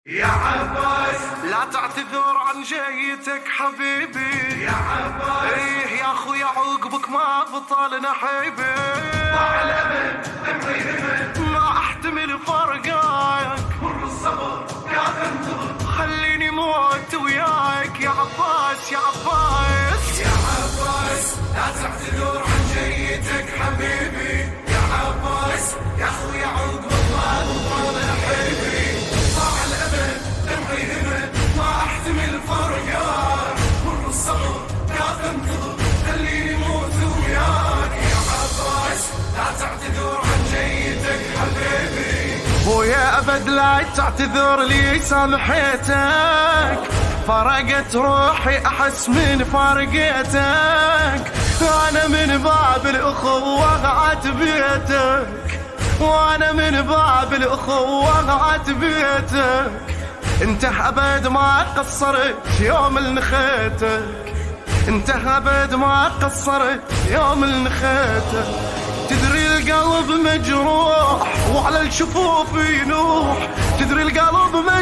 يا عباس لا تعتذر عن جيتك حبيبي يا عباس، ايه يا اخويا عقبك ما بطال نحيبي، ضاع الامل امري همل، ما احتمل فرقاك مر الصبر قاعد انتظر. خليني موت وياك يا عباس يا عباس. يا عباس لا تعتذر عن جيتك حبيبي، يا عباس يا اخويا عقبك ما بطال نحيبي، ضاع الامل امري همل، ما احتمل فرقاك مر الصبر قاعد انتظر. خليني موت وياك يا عباس لا تعتذر عن جيتك حبيبي. ويا ابد لا تعتذر لي سامحيتك، فرقت روحي احس من فارقيتك، انا من باب الاخوة عتبيتك، وانا من باب الاخوة عتبيتك، انت ابد ما قصرت يوم النخيتك، انت ابد ما قصرت يوم النخيتك. تدري القلب مجروح وعلى الشفوف ينوح، تدري القلب مجروح